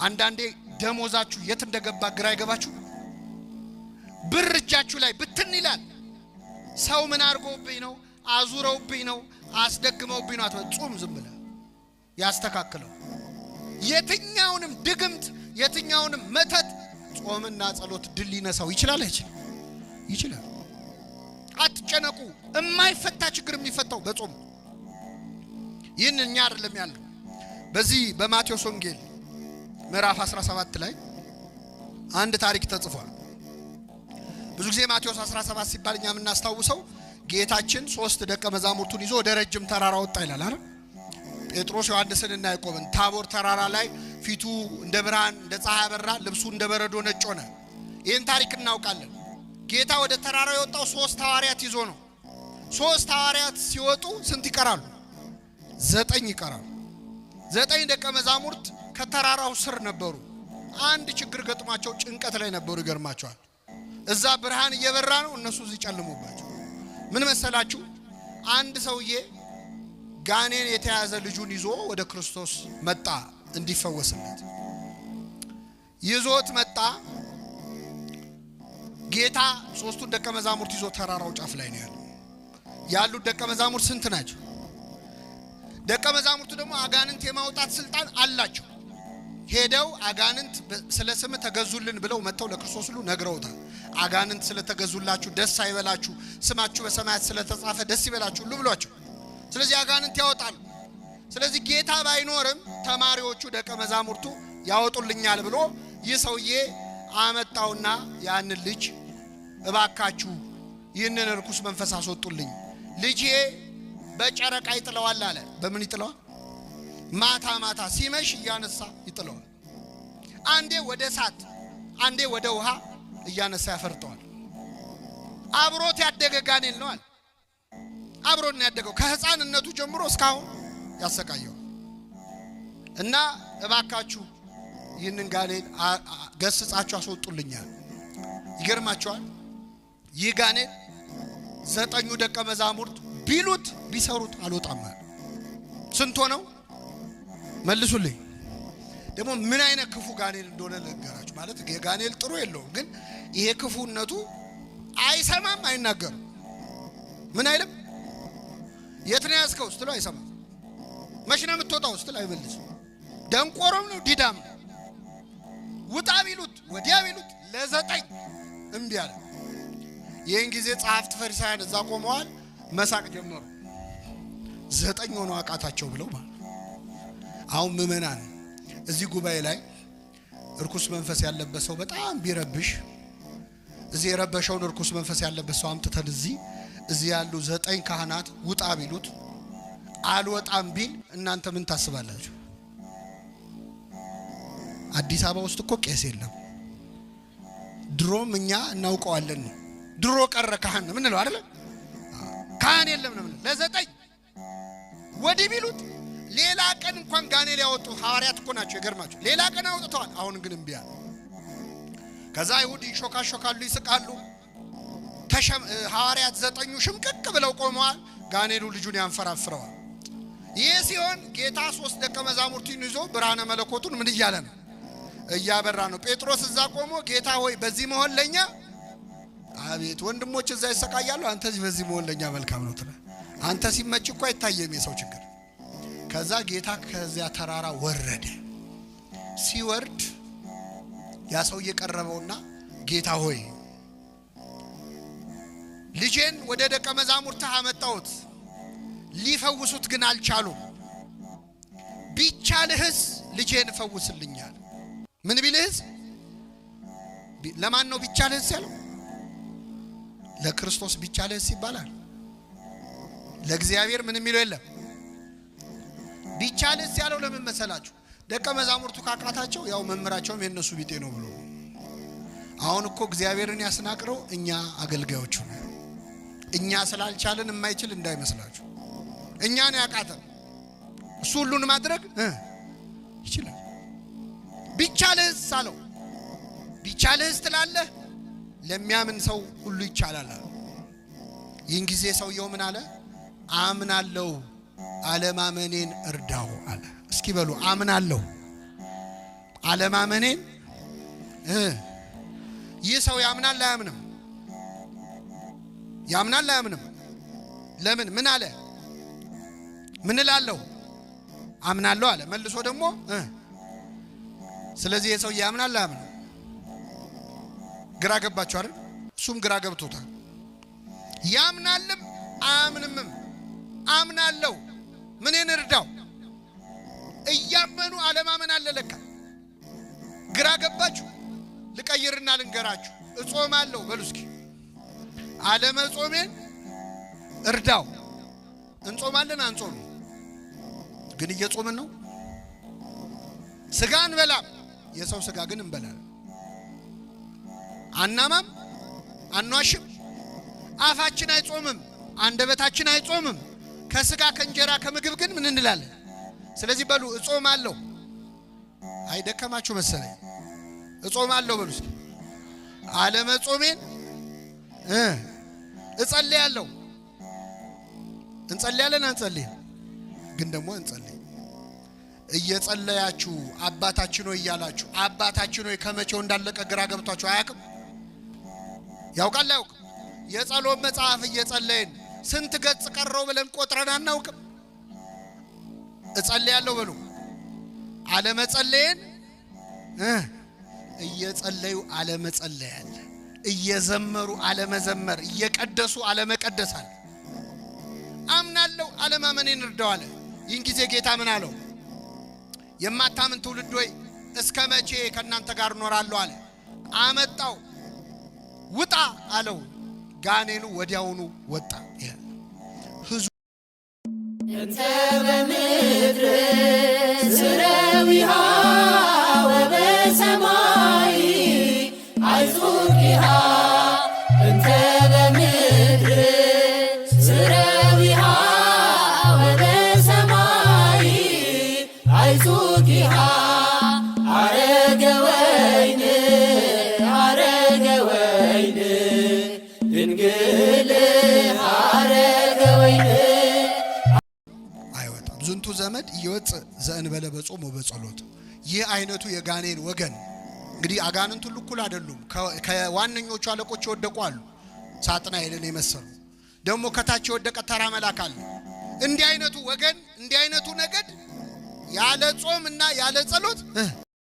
አንዳንዴ ደሞዛችሁ የት እንደገባ ግራ ይገባችሁ። ብር እጃችሁ ላይ ብትን ይላል። ሰው ምን አርጎብኝ ነው? አዙረውብኝ ነው? አስደግመውብኝ ነው? አትጾም፣ ዝም ብለህ ያስተካክለው። የትኛውንም ድግምት የትኛውንም መተት ጾምና ጸሎት ድል ሊነሳው ይችላል አይችልም? ይችላል። አትጨነቁ። የማይፈታ ችግር የሚፈታው በጾም። ይህን እኛ አይደለም ያለው። በዚህ በማቴዎስ ወንጌል ምዕራፍ 17 ላይ አንድ ታሪክ ተጽፏል። ብዙ ጊዜ ማቴዎስ 17 ሲባል እኛ የምናስታውሰው ጌታችን 3 ደቀ መዛሙርቱን ይዞ ወደ ረጅም ተራራ ወጣ ይላል አይደል? ጴጥሮስ ዮሐንስንና ያዕቆብን ታቦር ተራራ ላይ ፊቱ እንደ ብርሃን እንደ ፀሐይ አበራ፣ ልብሱ እንደ በረዶ ነጭ ሆነ። ይህን ታሪክ እናውቃለን። ጌታ ወደ ተራራው የወጣው 3 ሐዋርያት ይዞ ነው። 3 ሐዋርያት ሲወጡ ስንት ይቀራሉ? 9 ይቀራሉ። 9 ደቀ መዛሙርት ከተራራው ስር ነበሩ። አንድ ችግር ገጥሟቸው ጭንቀት ላይ ነበሩ። ይገርማቸዋል። እዛ ብርሃን እየበራ ነው፣ እነሱ እዚህ ጨልሞባቸው። ምን መሰላችሁ? አንድ ሰውዬ ጋኔን የተያዘ ልጁን ይዞ ወደ ክርስቶስ መጣ እንዲፈወስለት። ይዞት መጣ። ጌታ 3ቱን ደቀ መዛሙርት ይዞ ተራራው ጫፍ ላይ ነው ያሉት። ደቀ መዛሙርት ስንት ናቸው? ደቀ መዛሙርቱ ደግሞ አጋንንት የማውጣት ስልጣን አላቸው። ሄደው አጋንንት ስለ ስም ተገዙልን ብለው መተው ለክርስቶስ ሁሉ ነግረውታል። አጋንንት ስለተገዙላችሁ ደስ አይበላችሁ፣ ስማችሁ በሰማያት ስለተጻፈ ደስ ይበላችሁ ሁሉ ብሏቸው። ስለዚህ አጋንንት ያወጣሉ። ስለዚህ ጌታ ባይኖርም ተማሪዎቹ ደቀ መዛሙርቱ ያወጡልኛል ብሎ ይህ ሰውዬ አመጣውና ያንን ልጅ እባካችሁ ይህንን ርኩስ መንፈስ አስወጡልኝ፣ ልጄ በጨረቃ ይጥለዋል አለ። በምን ይጥለዋል? ማታ ማታ ሲመሽ እያነሳ ይጥለዋል። አንዴ ወደ እሳት አንዴ ወደ ውሃ እያነሳ ያፈርጠዋል። አብሮት ያደገ ጋኔል ነው አለ። አብሮት ነው ያደገው ከህፃንነቱ ጀምሮ እስካሁን ያሰቃየው እና እባካችሁ ይህንን ጋኔል ገስጻችሁ አስወጡልኛል። ይገርማችኋል። ይህ ጋኔል 9 ደቀ መዛሙርት ቢሉት ቢሰሩት አልወጣም አለ። ስንት ሆነው? መልሱልኝ። ደግሞ ምን አይነት ክፉ ጋኔል እንደሆነ ነገራችሁ። ማለት የጋኔል ጥሩ የለውም፣ ግን ይሄ ክፉነቱ አይሰማም፣ አይናገርም። ምን አይልም። የት ነው ያዝከው ስትለው አይሰማም። መች ነው የምትወጣው ስትል አይመልስም። ደንቆሮም ነው፣ ዲዳም ነው። ውጣ ቢሉት ወዲያ ቢሉት ለ9 እምቢ አለ። ይህን ጊዜ ጸሐፍት ፈሪሳውያን እዛ ቆመዋል፣ መሳቅ ጀመሩ። 9 ሆነው አቃታቸው ብለው ማለት። አሁን ምእመናን እዚህ ጉባኤ ላይ እርኩስ መንፈስ ያለበት ሰው በጣም ቢረብሽ፣ እዚህ የረበሸውን እርኩስ መንፈስ ያለበት ሰው አምጥተን እዚህ ያሉ 9 ካህናት ውጣ ቢሉት አልወጣም ቢል እናንተ ምን ታስባላችሁ? አዲስ አበባ ውስጥ እኮ ቄስ የለም። ድሮም እኛ እናውቀዋለን። ድሮ ቀረ ካህን ምን ነው አይደል? ካህን የለም ነው ለ9 ወዲህ ቢሉት ሌላ ቀን እንኳን ጋኔል ያወጡ ሐዋርያት እኮ ናቸው። ይገርማችሁ፣ ሌላ ቀን አውጥተዋል። አሁን ግን እምቢ አለ። ከዛ አይሁድ ይሾካሾካሉ፣ ይስቃሉ። ሐዋርያት 9 ሽምቅቅ ብለው ቆመዋል። ጋኔሉ ልጁን ያንፈራፍረዋል። ይህ ሲሆን ጌታ 3 ደቀ መዛሙርቱን ይዞ ብርሃነ መለኮቱን ምን እያለ ነው? እያበራ ነው። ጴጥሮስ እዛ ቆሞ ጌታ ሆይ በዚህ መሆን ለኛ፣ አቤት ወንድሞች እዛ ይሰቃያሉ፣ አንተ በዚህ መሆን ለኛ መልካም ነው ትላለህ። አንተ ሲመጭ እኮ አይታየም የሰው ችግር። ከዛ ጌታ ከዚያ ተራራ ወረደ። ሲወርድ ያ ሰው እየቀረበውና ጌታ ሆይ ልጄን ወደ ደቀ መዛሙርት አመጣሁት፣ ሊፈውሱት ግን አልቻሉም። ቢቻልህስ ልጄን ፈውስልኛል። ምን ቢልህስ? ለማን ነው ቢቻልህስ ያለው? ለክርስቶስ ቢቻልህስ ይባላል። ለእግዚአብሔር ምን የሚለው የለም። ቢቻልህስ ያለው ለምን መሰላችሁ? ደቀ መዛሙርቱ ካቃታቸው ያው መምራቸውም የነሱ ቢጤ ነው ብሎ። አሁን እኮ እግዚአብሔርን ያስናቅረው እኛ አገልጋዮቹ ነው። እኛ ስላልቻለን የማይችል እንዳይመስላችሁ። እኛን ያቃተን እሱ ሁሉን ማድረግ ይችላል። ቢቻልህስ አለው። ቢቻልህስ ትላለህ? ለሚያምን ሰው ሁሉ ይቻላል። ይህን ጊዜ ሰውየው ምን አለ? አምናለሁ፣ አለማመኔን እርዳው አለ። እስኪ በሉ አምናለሁ፣ አለማመኔን ይህ ሰው ያምናል አያምንም? ያምናል አያምንም? ለምን? ምን አለ? ምን እላለሁ? አምናለሁ አለ። መልሶ ደግሞ ስለዚህ የሰው ያምናል አያምንም? ግራ ገባችሁ አይደል? እሱም ግራ ገብቶታል። ያምናልም አያምንምም። አምናለሁ ምንን እርዳው? እያመኑ አለማመን አለ ለካ። ግራ ገባችሁ? ልቀይርና ልንገራችሁ። እጾማለሁ በሉ እስኪ። አለመጾሜን እርዳው። እንጾማለን አንጾም ግን እየጾምን ነው። ስጋ እንበላም፣ የሰው ስጋ ግን እንበላለን። አናማም፣ አንዋሽም፣ አፋችን አይጾምም፣ አንደበታችን አይጾምም። ከስጋ ከእንጀራ ከምግብ ግን ምን እንላለን? ስለዚህ በሉ እጾማለሁ። አይደከማችሁ መሰለኝ። እጾማለሁ በሉ እስኪ። አለመጾሜን እጸልያለሁ። እንጸልያለን አንጸልይም? ግን ደግሞ እንጸልይ። እየጸለያችሁ አባታችን ሆይ እያላችሁ አባታችን ሆይ ከመቼው እንዳለቀ ግራ ገብቷችሁ አያውቅም? ያውቃል አያውቅም? የጸሎት መጽሐፍ እየጸለይን ስንት ገጽ ቀረው ብለን ቆጥረን አናውቅም? እጸልያለሁ በሉ። አለመጸለይን እየጸለዩ አለመጸለይ አለ። እየዘመሩ አለመዘመር፣ እየቀደሱ አለመቀደስ አለ። አምናለሁ አለማመኔን እርዳው አለ። ይህን ጊዜ ጌታ ምን አለው? የማታምን ትውልድ ሆይ እስከ መቼ ከእናንተ ጋር እኖራለሁ አለ። አመጣው፣ ውጣ አለው። ጋኔኑ ወዲያውኑ ወጣ። ህዝቡ እንተ በምድር ስረዊሃ ወበሰማይ አይዙኪሃ እንተ በምድር ስረዊሃ ወበሰማይ አይዙኪሃ አረገ ወይን ድንግል አረገ ወይን አይወጣም። ዝንቱ ዘመድ ይወፅ ዘእንበለ በጾም ወበጸሎት። ይህ አይነቱ የጋኔን ወገን እንግዲህ አጋንንት ሁሉ እኩል አይደሉም። ከዋነኞቹ አለቆች የወደቁ አሉ፣ ሳጥናኤልን የመሰሉ ደግሞ ከታች የወደቀ ተራ መልአክ አለ። እንዲህ አይነቱ ወገን እንዲህ አይነቱ ነገድ ያለ ጾም እና ያለ ጸሎት